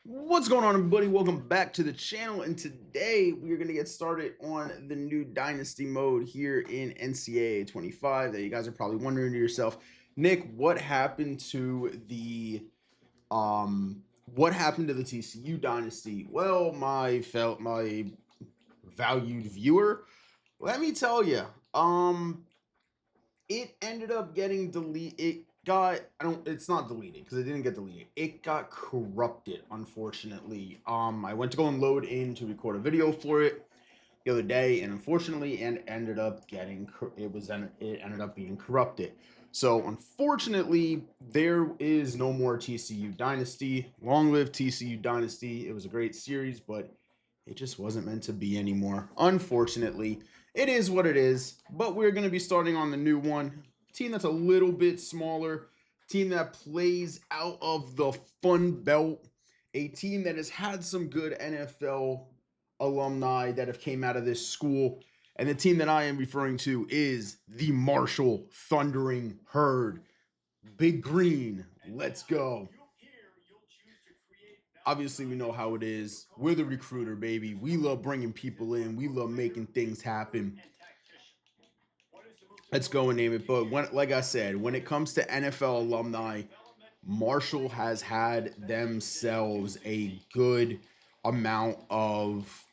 What's going on, everybody? Welcome back to the channel, and today we're going to get started on the new dynasty mode here in NCAA 25. That you guys are probably wondering to yourself, Nick, what happened to the TCU dynasty? Well, my valued viewer, let me tell you, it ended up getting deleted. It got, I don't, it's not deleted because it didn't get deleted. It got corrupted, unfortunately. I went to go and load in to record a video for it the other day, and unfortunately, and ended up getting, it ended up being corrupted. So unfortunately, there is no more TCU Dynasty. Long live TCU Dynasty. It was a great series, but it just wasn't meant to be anymore. Unfortunately, it is what it is, but we're going to be starting on the new one. Team that's a little bit smaller, team that plays out of the Fun Belt, a team that has had some good NFL alumni that have came out of this school. And the team that I am referring to is the Marshall Thundering Herd. Big Green, let's go. Obviously, we know how it is. We're the recruiter, baby. We love bringing people in. We love making things happen. Let's go and name it. But like I said, when it comes to NFL alumni, Marshall has had themselves a good amount of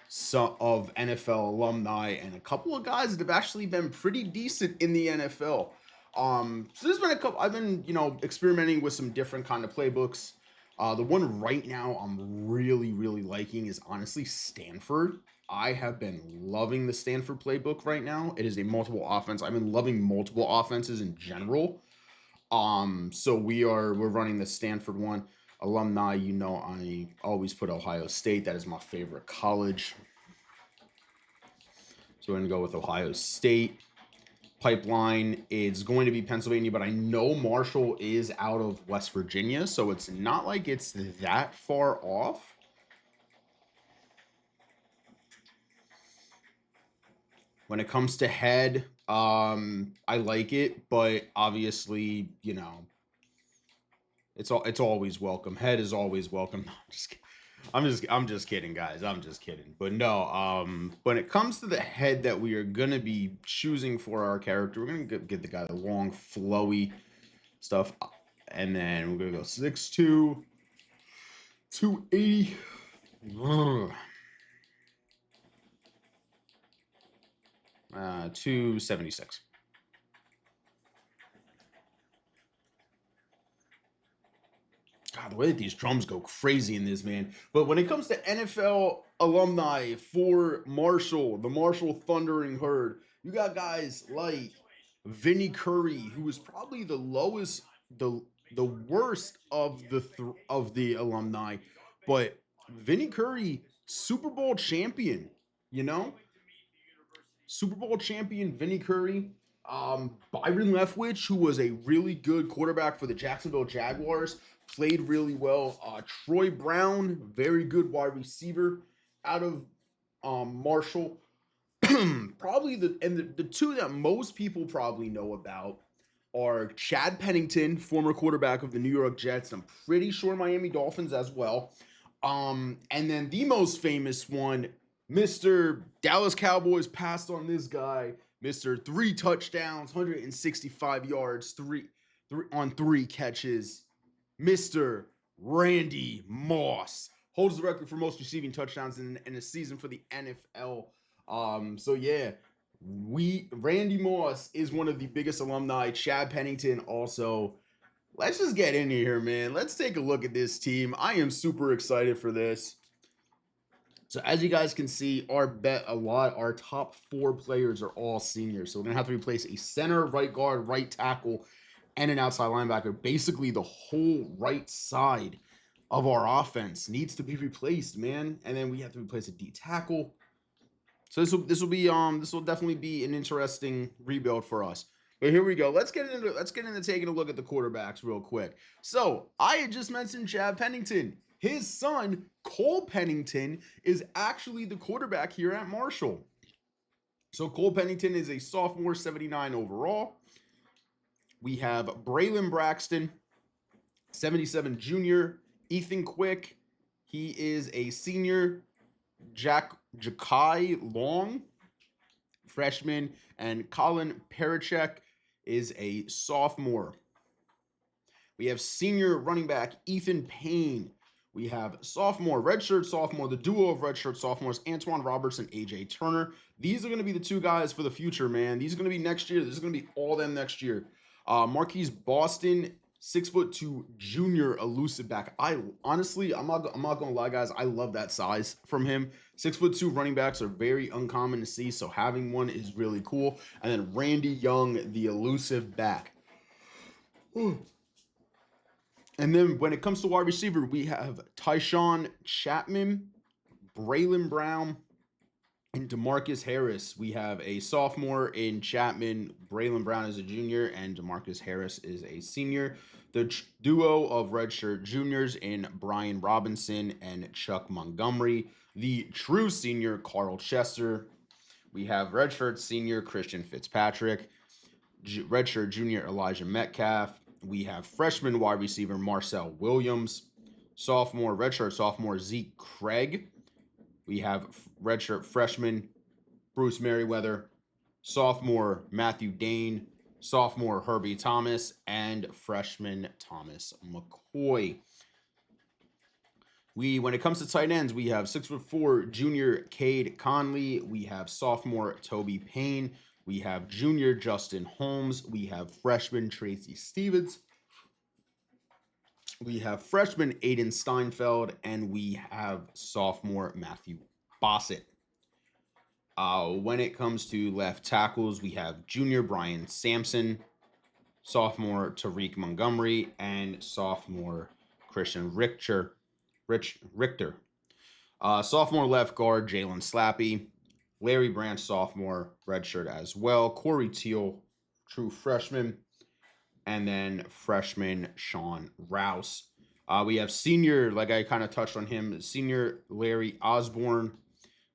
NFL alumni and a couple of guys that have actually been pretty decent in the NFL. So there's been a couple. I've been experimenting with some different kind of playbooks. The one right now I'm really liking is honestly Stanford. I have been loving the Stanford playbook right now. It is a multiple offense. I've been loving multiple offenses in general. So we're running the Stanford one. Alumni, I always put Ohio State. That is my favorite college. So we're gonna go with Ohio State. Pipeline is going to be Pennsylvania, but I know Marshall is out of West Virginia, so it's not like it's that far off. When it comes to head, I like it, but obviously, it's always welcome. Head is always welcome. I'm just kidding, guys. I'm just kidding. But no, when it comes to the head that we are gonna be choosing for our character, we're gonna get the guy the long, flowy stuff, and then we're gonna go 6'2", 280. 276. God, the way that these drums go crazy in this, man. But when it comes to NFL alumni for Marshall, the Marshall Thundering Herd, you got guys like Vinny Curry, who was probably the lowest, the worst of the alumni, but Vinny Curry, Super Bowl champion, you know, Super Bowl champion Vinny Curry. Byron Leftwich, who was a really good quarterback for the Jacksonville Jaguars, played really well. Troy Brown, very good wide receiver out of Marshall. Probably the two that most people probably know about are Chad Pennington, former quarterback of the New York Jets, and I'm pretty sure Miami Dolphins as well. And then the most famous one, Mr. Dallas Cowboys passed on this guy, Mr. 3 touchdowns, 165 yards, three on 3 catches, Mr. Randy Moss holds the record for most receiving touchdowns in a season for the NFL. So yeah, Randy Moss is one of the biggest alumni. Chad Pennington also. Let's just get in here, man. Let's take a look at this team. I am super excited for this. So as you guys can see, our top 4 players are all seniors. So we're gonna have to replace a center, right guard, right tackle, and an outside linebacker. Basically, the whole right side of our offense needs to be replaced, man. And then we have to replace a D tackle. So this will definitely be an interesting rebuild for us. But here we go. Let's get into taking a look at the quarterbacks real quick. So I had just mentioned Chad Pennington. His son, Cole Pennington, is actually the quarterback here at Marshall. So Cole Pennington is a sophomore, 79 overall. We have Braylon Braxton, 77 junior, Ethan Quick, He is a senior. Ja'Kai Long, freshman, and Colin Pericek is a sophomore. We have senior running back Ethan Payne. We have sophomore, redshirt sophomore, the duo of redshirt sophomores, Antoine Roberts and AJ Turner. These are going to be the two guys for the future, man. These are going to be next year. This is going to be all them next year. Marquise Boston, 6'2" junior elusive back. I honestly, I'm not gonna lie, guys. I love that size from him. 6'2" running backs are very uncommon to see, so having one is really cool. And then Randy Young, the elusive back. Ooh. And then when it comes to wide receiver, we have Tyshawn Chapman, Braylon Brown, and DeMarcus Harris. We have a sophomore in Chapman. Braylon Brown is a junior, and DeMarcus Harris is a senior. The duo of redshirt juniors in Brian Robinson and Chuck Montgomery. The true senior, Carl Chester. We have redshirt senior Christian Fitzpatrick. Redshirt junior Elijah Metcalf. We have freshman wide receiver Marcel Williams. Sophomore, redshirt sophomore Zeke Craig. We have redshirt freshman Bruce Merriweather. Sophomore Matthew Dane. Sophomore Herbie Thomas. And freshman Thomas McCoy. When it comes to tight ends, we have 6'4" junior Cade Conley. We have sophomore Toby Payne. We have junior Justin Holmes. We have freshman Tracy Stevens. We have freshman Aiden Steinfeld. And we have sophomore Matthew Bossett. When it comes to left tackles, we have junior Brian Sampson, sophomore Tariq Montgomery, and sophomore Christian Richter. Sophomore left guard Jalen Slappy. Larry Branch, sophomore, redshirt as well. Corey Teal, true freshman. And then freshman Sean Rouse. We have senior, like I kind of touched on him, senior Larry Osborne.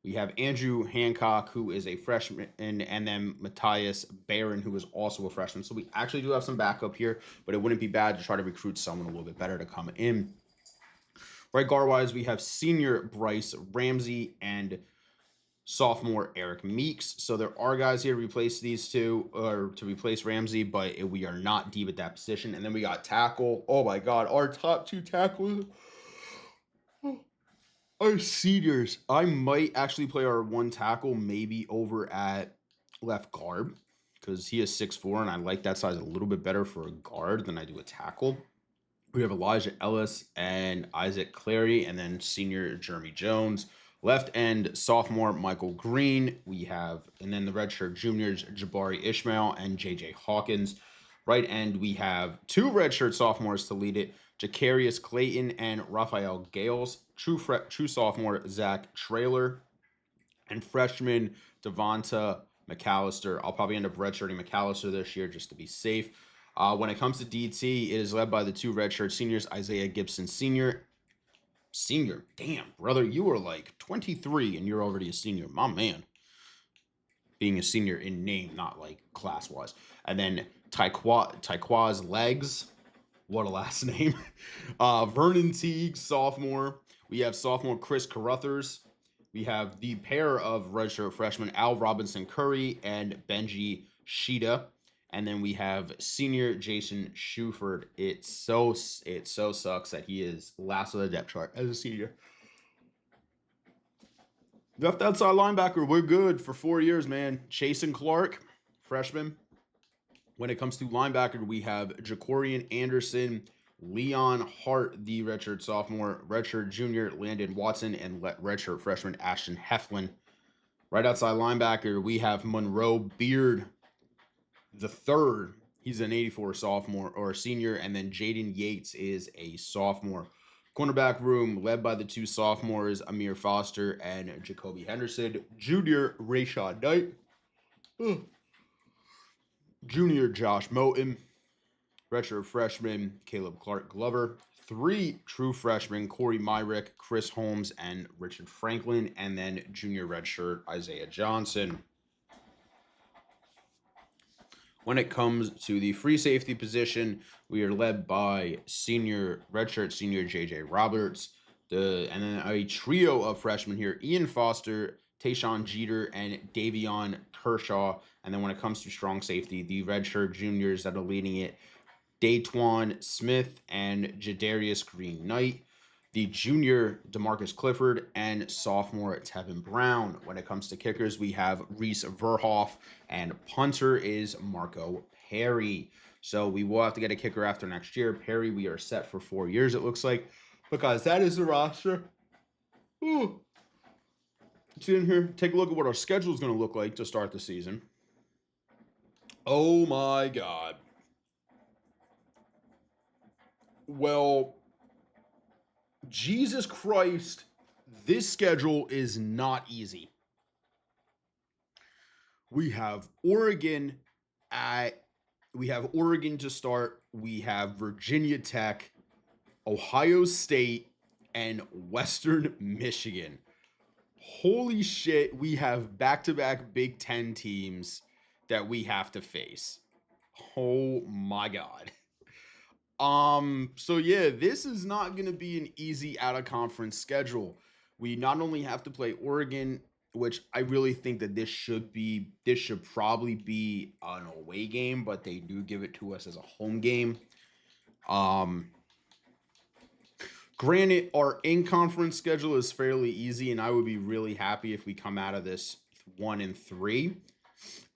We have Andrew Hancock, who is a freshman, and then Matthias Barron, who is also a freshman. So we actually do have some backup here, but it wouldn't be bad to try to recruit someone a little bit better to come in. Right guard-wise, we have senior Bryce Ramsey and sophomore Eric Meeks. So there are guys here to replace these two, or to replace Ramsey, but we are not deep at that position. And then we got tackle. Oh my God, our top two tackles are seniors. I might actually play our one tackle maybe over at left guard, because he is 6'4", and I like that size a little bit better for a guard than I do a tackle. We have Elijah Ellis and Isaac Clary, and then senior Jeremy Jones. Left end, sophomore Michael Green. We have, and then the redshirt juniors, Jabari Ishmael and JJ Hawkins. Right end, we have two redshirt sophomores to lead it, Jacarius Clayton and Raphael Gales. True sophomore, Zach Traylor. And freshman, Devonta McAllister. I'll probably end up redshirting McAllister this year just to be safe. When it comes to DT, it is led by the two redshirt seniors, Isaiah Gibson Sr. Damn, brother, you are like 23 and you're already a senior. My man. Being a senior in name, not like class-wise. And then Taquaz Legs. What a last name. Vernon Teague, sophomore. We have sophomore Chris Carruthers. We have the pair of redshirt freshmen, Al Robinson Curry and Benji Sheeta. And then we have senior Jason Shuford. It so sucks that he is last on the depth chart as a senior. Left outside linebacker, we're good for 4 years, man. Chasen Clark, freshman. When it comes to linebacker, we have Jacorian Anderson, Leon Hart, the redshirt sophomore, redshirt junior Landon Watson, and redshirt freshman Ashton Heflin. Right outside linebacker, we have Monroe Beard the third. He's an 84 sophomore or senior, and then Jaden Yates is a sophomore. Cornerback room led by the two sophomores, Amir Foster and Jacoby Henderson. Junior Rashad Knight. Junior Josh Moten. Redshirt freshman Caleb Clark Glover. Three true freshmen, Corey Myrick, Chris Holmes, and Richard Franklin. And then junior redshirt Isaiah Johnson. When it comes to the free safety position, we are led by redshirt senior J.J. Roberts, And then a trio of freshmen here: Ian Foster, Tayshawn Jeter, and Davion Kershaw. And then when it comes to strong safety, the redshirt juniors that are leading it: Daytwan Smith and Jadarius Green Knight. The junior DeMarcus Clifford and sophomore Tevin Brown. When it comes to kickers, we have Reese Verhoff, and punter is Marco Perry. So we will have to get a kicker after next year. Perry, we are set for 4 years, it looks like. But guys, that is the roster. Ooh. Let's get in here, take a look at what our schedule is going to look like to start the season. Oh my God. Well, Jesus Christ, this schedule is not easy. We have Oregon to start. We have Virginia Tech, Ohio State, and Western Michigan. Holy shit, we have back-to-back Big Ten teams that we have to face. Oh my God. So yeah, this is not going to be an easy out-of-conference schedule. We not only have to play Oregon, which I really think that this should probably be an away game, but they do give it to us as a home game. Granted, our in-conference schedule is fairly easy, and I would be really happy if we come out of this 1-3.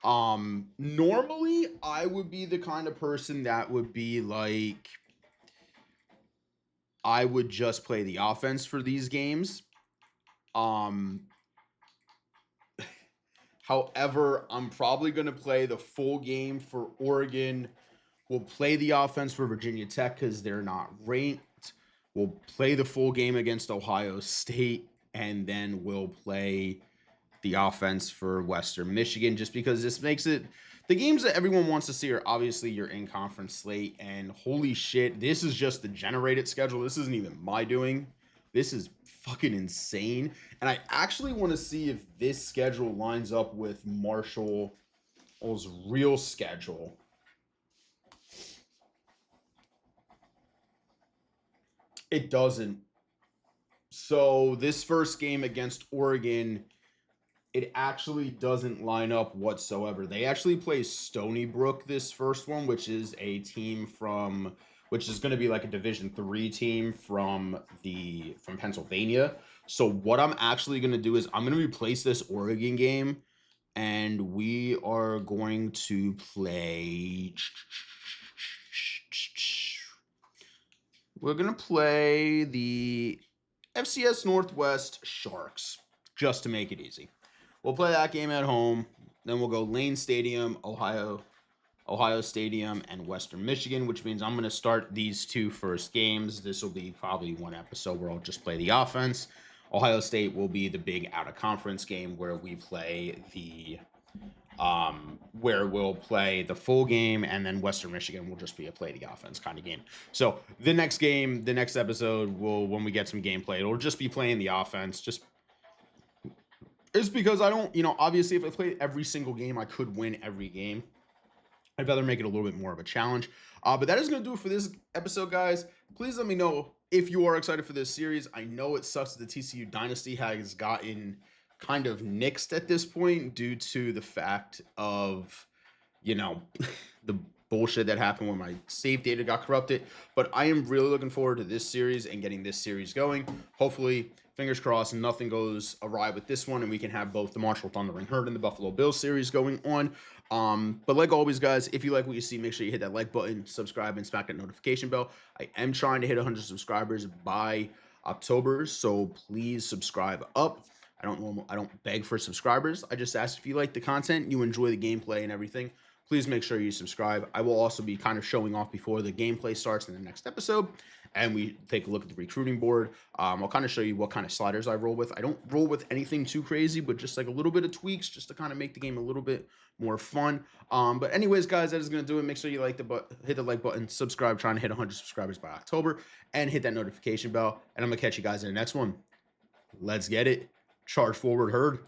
Normally I would be the kind of person that would be like, I would just play the offense for these games. However, I'm probably going to play the full game for Oregon. We'll play the offense for Virginia Tech because they're not ranked. We'll play the full game against Ohio State, and then we'll play the offense for Western Michigan, just because this makes it, the games that everyone wants to see are obviously your in-conference slate, and holy shit, this is just the generated schedule. This isn't even my doing. This is fucking insane, and I actually want to see if this schedule lines up with Marshall's real schedule. It doesn't. So this first game against Oregon, it actually doesn't line up whatsoever. They actually play Stony Brook this first one, which is a team which is going to be like a Division III team from Pennsylvania. So what I'm actually going to do is I'm going to replace this Oregon game, and we are going to play. We're going to play the FCS Northwest Sharks, just to make it easy. We'll play that game at home. Then we'll go Lane Stadium, Ohio Stadium, and Western Michigan, which means I'm going to start these two first games. This will be probably one episode where I'll just play the offense. Ohio State will be the big out-of-conference game where we play where we'll play the full game, and then Western Michigan will just be a play the offense kind of game. So the next episode, when we get some gameplay, it'll just be playing the offense. It's because I don't, obviously if I play every single game, I could win every game. I'd rather make it a little bit more of a challenge. But that is going to do it for this episode, guys. Please let me know if you are excited for this series. I know it sucks that the TCU Dynasty has gotten kind of nixed at this point due to the fact of, the bullshit that happened when my save data got corrupted. But I am really looking forward to this series and getting this series going. Hopefully, fingers crossed, nothing goes awry with this one, and we can have both the Marshall Thundering Herd and the Buffalo Bills series going on. But like always, guys, if you like what you see, make sure you hit that like button, subscribe, and smack that notification bell. I am trying to hit 100 subscribers by October, so please subscribe up. I don't beg for subscribers. I just ask if you like the content, you enjoy the gameplay and everything, please make sure you subscribe. I will also be kind of showing off before the gameplay starts in the next episode, and we take a look at the recruiting board. I'll kind of show you what kind of sliders I roll with. I don't roll with anything too crazy, but just like a little bit of tweaks just to kind of make the game a little bit more fun. But anyways, guys, that is going to do it. Make sure you hit the like button, subscribe, trying to hit 100 subscribers by October, and hit that notification bell. And I'm going to catch you guys in the next one. Let's get it. Charge forward, Herd.